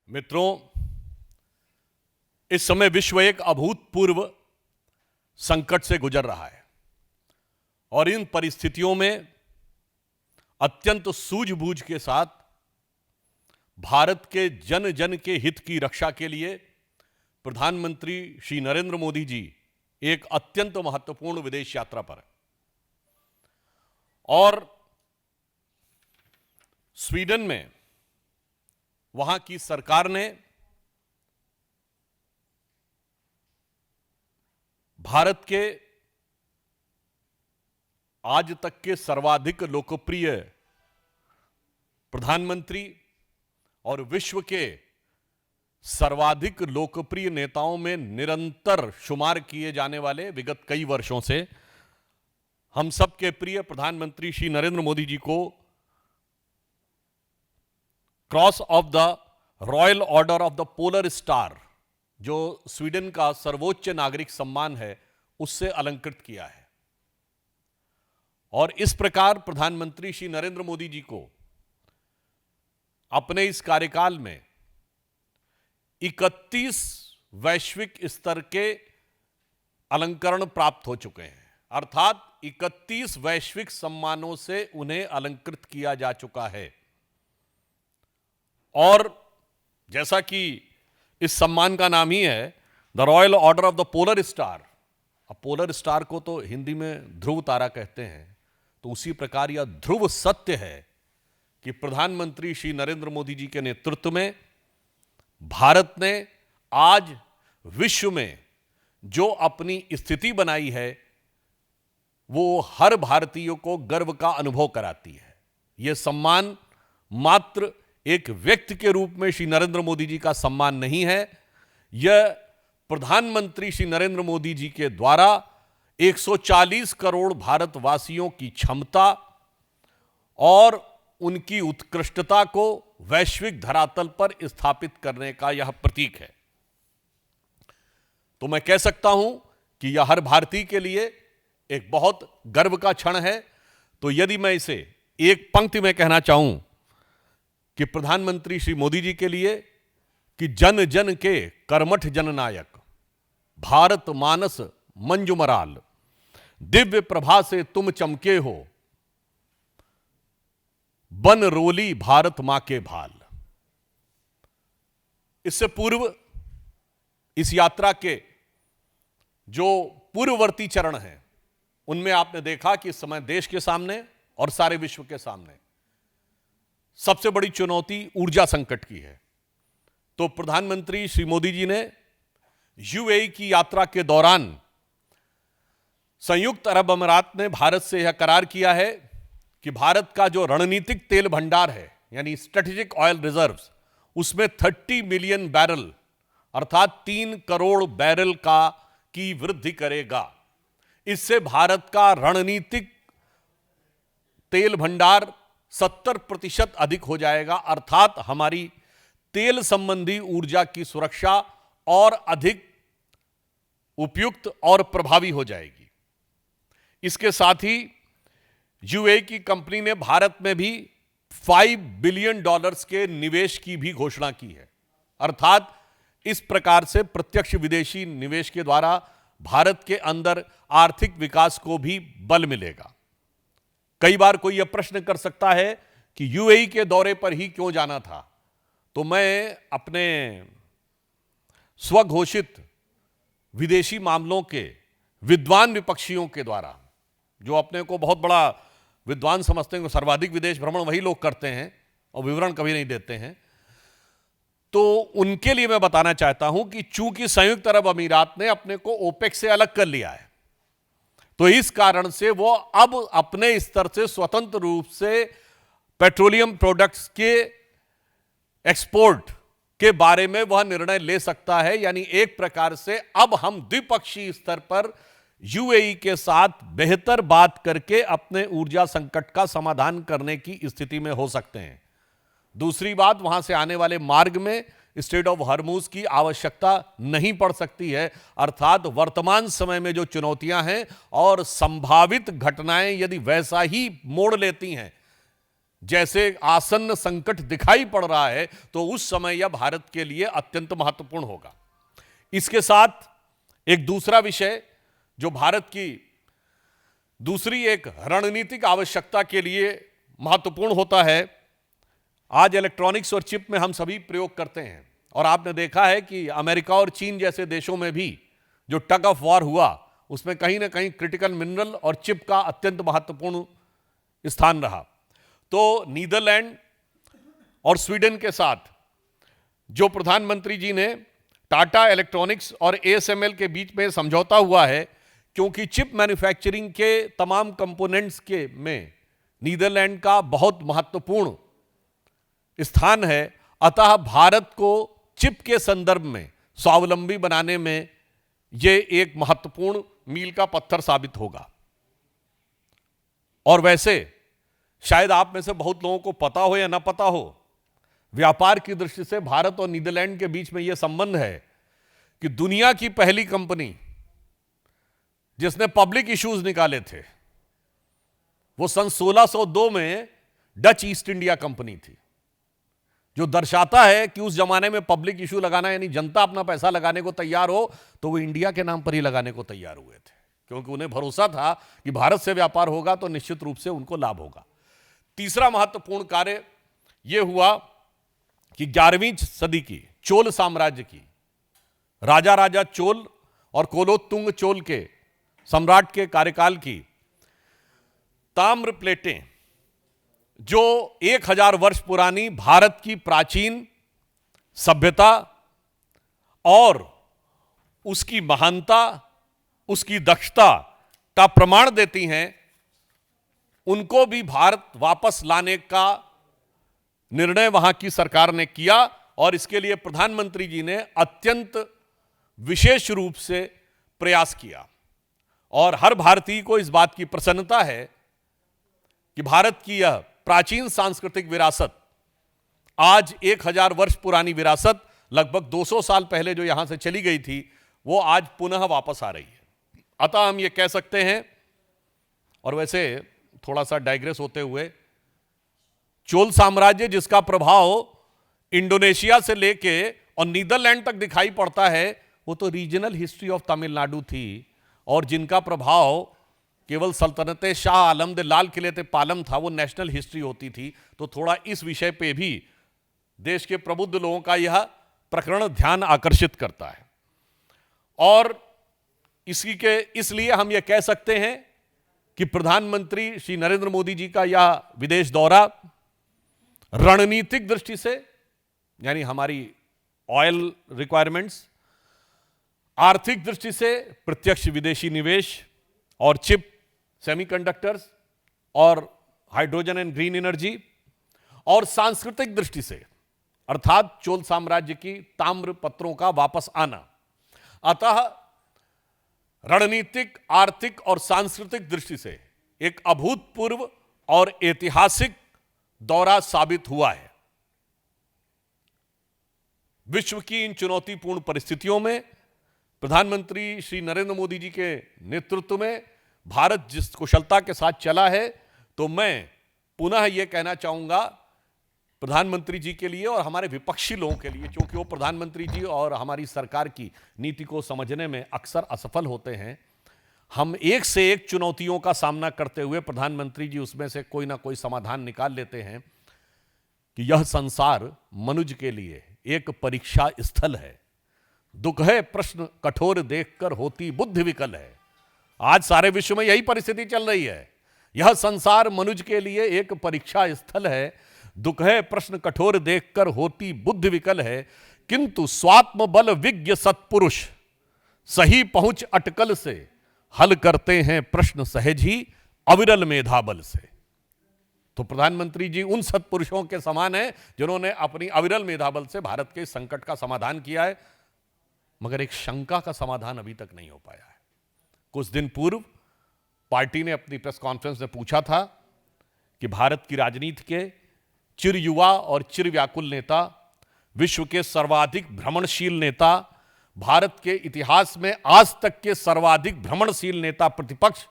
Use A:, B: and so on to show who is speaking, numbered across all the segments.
A: मित्रों, इस समय विश्व एक अभूतपूर्व संकट से गुजर रहा है और इन परिस्थितियों में अत्यंत सूझबूझ के साथ भारत के जन जन के हित की रक्षा के लिए प्रधानमंत्री श्री नरेंद्र मोदी जी एक अत्यंत महत्वपूर्ण विदेश यात्रा पर है और स्वीडन में वहां की सरकार ने भारत के आज तक के सर्वाधिक लोकप्रिय प्रधानमंत्री और विश्व के सर्वाधिक लोकप्रिय नेताओं में निरंतर शुमार किए जाने वाले विगत कई वर्षों से हम सबके प्रिय प्रधानमंत्री श्री नरेंद्र मोदी जी को cross of the royal order of the polar star, जो स्वीडन का सर्वोच्च नागरिक सम्मान है, उससे अलंकृत किया है। और इस प्रकार प्रधानमंत्री श्री नरेंद्र मोदी जी को अपने इस कार्यकाल में 31 वैश्विक स्तर के अलंकरण प्राप्त हो चुके हैं, अर्थात 31 वैश्विक सम्मानों से उन्हें अलंकृत किया जा चुका है। और जैसा कि इस सम्मान का नाम ही है the royal order of the polar star, अब पोलर स्टार को तो हिंदी में ध्रुव तारा कहते हैं, तो उसी प्रकार यह ध्रुव सत्य है कि प्रधानमंत्री श्री नरेंद्र मोदी जी के नेतृत्व में भारत ने आज विश्व में जो अपनी स्थिति बनाई है वो हर भारतीय को गर्व का अनुभव कराती है। यह सम्मान मात्र एक व्यक्ति के रूप में श्री नरेंद्र मोदी जी का सम्मान नहीं है, यह प्रधानमंत्री श्री नरेंद्र मोदी जी के द्वारा 140 करोड़ भारतवासियों की क्षमता और उनकी उत्कृष्टता को वैश्विक धरातल पर स्थापित करने का यह प्रतीक है। तो मैं कह सकता हूं कि यह हर भारतीय के लिए एक बहुत गर्व का क्षण है। तो यदि मैं इसे एक पंक्ति में कहना चाहूं कि प्रधानमंत्री श्री मोदी जी के लिए कि जन जन के कर्मठ जननायक, भारत मानस मंजुमराल, दिव्य प्रभा से तुम चमके हो, बन रोली भारत मां के भाल। इससे पूर्व इस यात्रा के जो पूर्ववर्ती चरण हैं उनमें आपने देखा कि इस समय देश के सामने और सारे विश्व के सामने सबसे बड़ी चुनौती ऊर्जा संकट की है। तो प्रधानमंत्री श्री मोदी जी ने यूएई की यात्रा के दौरान संयुक्त अरब अमीरात ने भारत से यह करार किया है कि भारत का जो रणनीतिक तेल भंडार है यानी स्ट्रेटेजिक ऑयल रिजर्व्स, उसमें 30 मिलियन बैरल अर्थात 3 करोड़ बैरल की वृद्धि करेगा। इससे भारत का रणनीतिक तेल भंडार 70% अधिक हो जाएगा, अर्थात हमारी तेल संबंधी ऊर्जा की सुरक्षा और अधिक उपयुक्त और प्रभावी हो जाएगी। इसके साथ ही यूएई की कंपनी ने भारत में भी $5 बिलियन के निवेश की भी घोषणा की है, अर्थात इस प्रकार से प्रत्यक्ष विदेशी निवेश के द्वारा भारत के अंदर आर्थिक विकास को भी बल मिलेगा। कई बार कोई यह प्रश्न कर सकता है कि यूएई के दौरे पर ही क्यों जाना था, तो मैं अपने स्वघोषित विदेशी मामलों के विद्वान विपक्षियों के द्वारा, जो अपने को बहुत बड़ा विद्वान समझते हैं, सर्वाधिक विदेश भ्रमण वही लोग करते हैं और विवरण कभी नहीं देते हैं, तो उनके लिए मैं बताना चाहता हूं कि चूंकि संयुक्त अरब अमीरात ने अपने को ओपेक से अलग कर लिया है, तो इस कारण से वो अब अपने स्तर से स्वतंत्र रूप से पेट्रोलियम प्रोडक्ट्स के एक्सपोर्ट के बारे में वह निर्णय ले सकता है। यानी एक प्रकार से अब हम द्विपक्षीय स्तर पर यूएई के साथ बेहतर बात करके अपने ऊर्जा संकट का समाधान करने की स्थिति में हो सकते हैं। दूसरी बात, वहां से आने वाले मार्ग में स्ट्रेट ऑफ हॉर्मुज की आवश्यकता नहीं पड़ सकती है, अर्थात वर्तमान समय में जो चुनौतियां हैं और संभावित घटनाएं यदि वैसा ही मोड़ लेती हैं जैसे आसन्न संकट दिखाई पड़ रहा है, तो उस समय यह भारत के लिए अत्यंत महत्वपूर्ण होगा। इसके साथ एक दूसरा विषय जो भारत की दूसरी एक रणनीतिक आवश्यकता के लिए महत्वपूर्ण होता है, आज इलेक्ट्रॉनिक्स और चिप में हम सभी प्रयोग करते हैं, और आपने देखा है कि अमेरिका और चीन जैसे देशों में भी जो टग ऑफ वॉर हुआ, उसमें कहीं ना कहीं क्रिटिकल मिनरल और चिप का अत्यंत महत्वपूर्ण स्थान रहा। तो नीदरलैंड और स्वीडन के साथ जो प्रधानमंत्री जी ने टाटा इलेक्ट्रॉनिक्स और एएसएमएल के बीच में समझौता हुआ है, क्योंकि चिप मैन्युफैक्चरिंग के तमाम कंपोनेंट्स के में नीदरलैंड का बहुत महत्वपूर्ण स्थान है, अतः भारत को चिप के संदर्भ में स्वावलंबी बनाने में यह एक महत्वपूर्ण मील का पत्थर साबित होगा। और वैसे शायद आप में से बहुत लोगों को पता हो या ना पता हो, व्यापार की दृष्टि से भारत और नीदरलैंड के बीच में यह संबंध है कि दुनिया की पहली कंपनी जिसने पब्लिक इश्यूज निकाले थे, वो सन 1602 में डच ईस्ट इंडिया कंपनी थी, जो दर्शाता है कि उस जमाने में पब्लिक इशू लगाना, यानी जनता अपना पैसा लगाने को तैयार हो, तो वो इंडिया के नाम पर ही लगाने को तैयार हुए थे, क्योंकि उन्हें भरोसा था कि भारत से व्यापार होगा तो निश्चित रूप से उनको लाभ होगा। तीसरा महत्वपूर्ण कार्य यह हुआ कि 11वीं सदी की चोल साम्राज्य की राजा राजा चोल और कोलोत्तुंग चोल के सम्राट के कार्यकाल की ताम्र प्लेटें, जो 1000 वर्ष पुरानी भारत की प्राचीन सभ्यता और उसकी महानता, उसकी दक्षता का प्रमाण देती हैं, उनको भी भारत वापस लाने का निर्णय वहां की सरकार ने किया, और इसके लिए प्रधानमंत्री जी ने अत्यंत विशेष रूप से प्रयास किया। और हर भारतीय को इस बात की प्रसन्नता है कि भारत की यह प्राचीन सांस्कृतिक विरासत, आज 1000 वर्ष पुरानी विरासत, लगभग 200 साल पहले जो यहां से चली गई थी, वो आज पुनः वापस आ रही है। अतः हम ये कह सकते हैं, और वैसे थोड़ा सा डाइग्रेस होते हुए, चोल साम्राज्य जिसका प्रभाव इंडोनेशिया से लेके और नीदरलैंड तक दिखाई पड़ता है, वो तो रीजनल हिस्ट्री ऑफ तमिलनाडु थी, और जिनका प्रभाव केवल सल्तनते शाह आलम दे लाल किले ते पालम था, वो नेशनल हिस्ट्री होती थी। तो थोड़ा इस विषय पे भी देश के प्रबुद्ध लोगों का यह प्रकरण ध्यान आकर्षित करता है। और इसलिए हम यह कह सकते हैं कि प्रधानमंत्री श्री नरेंद्र मोदी जी का यह विदेश दौरा रणनीतिक दृष्टि से, यानी हमारी ऑयल रिक्वायरमेंट्स, आर्थिक दृष्टि से प्रत्यक्ष विदेशी निवेश और चिप, सेमीकंडक्टर्स और हाइड्रोजन एंड ग्रीन एनर्जी, और सांस्कृतिक दृष्टि से अर्थात चोल साम्राज्य की ताम्र पत्रों का वापस आना, अतः रणनीतिक, आर्थिक और सांस्कृतिक दृष्टि से एक अभूतपूर्व और ऐतिहासिक दौरा साबित हुआ है। विश्व की इन चुनौतीपूर्ण परिस्थितियों में प्रधानमंत्री श्री नरेंद्र मोदी जी के नेतृत्व में भारत जिस कुशलता के साथ चला है, तो मैं पुनः यह कहना चाहूंगा प्रधानमंत्री जी के लिए और हमारे विपक्षी लोगों के लिए, क्योंकि वो प्रधानमंत्री जी और हमारी सरकार की नीति को समझने में अक्सर असफल होते हैं। हम एक से एक चुनौतियों का सामना करते हुए प्रधानमंत्री जी उसमें से कोई ना कोई समाधान निकाल लेते हैं कि यह संसार मनुष्य के लिए एक परीक्षा स्थल है। दुख है प्रश्न कठोर देखकर होती बुद्धि विकल है। आज सारे विश्व में यही परिस्थिति चल रही है। यह संसार मनुष्य के लिए एक परीक्षा स्थल है। दुख है प्रश्न कठोर देखकर होती बुद्धि विकल है, किंतु स्वात्म बल विज्ञ सत्पुरुष सही पहुंच अटकल से हल करते हैं प्रश्न सहज ही अविरल मेधा बल से। तो प्रधानमंत्री जी उन सत्पुरुषों के समान हैं जिन्होंने अपनी अविरल मेधा बल से भारत के संकट का समाधान किया है, मगर एक शंका का समाधान अभी तक नहीं हो पाया है। कुछ दिन पूर्व पार्टी ने अपनी प्रेस कॉन्फ्रेंस में पूछा था कि भारत की राजनीति के चिर युवा और चिर व्याकुल नेता, विश्व के सर्वाधिक भ्रमणशील नेता, भारत के इतिहास में आज तक के सर्वाधिक भ्रमणशील नेता प्रतिपक्ष,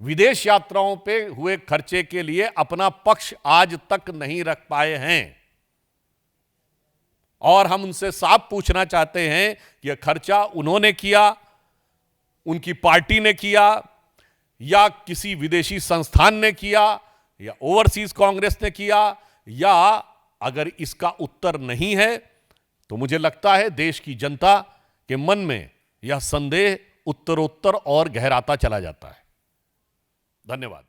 A: विदेश यात्राओं पे हुए खर्चे के लिए अपना पक्ष आज तक नहीं रख पाए हैं। और हम उनसे साफ पूछना चाहते हैं कि यह खर्चा उन्होंने किया, उनकी पार्टी ने किया, या किसी विदेशी संस्थान ने किया, या ओवरसीज कांग्रेस ने किया, या अगर इसका उत्तर नहीं है तो मुझे लगता है देश की जनता के मन में यह संदेह उत्तरोत्तर और गहराता चला जाता है। धन्यवाद।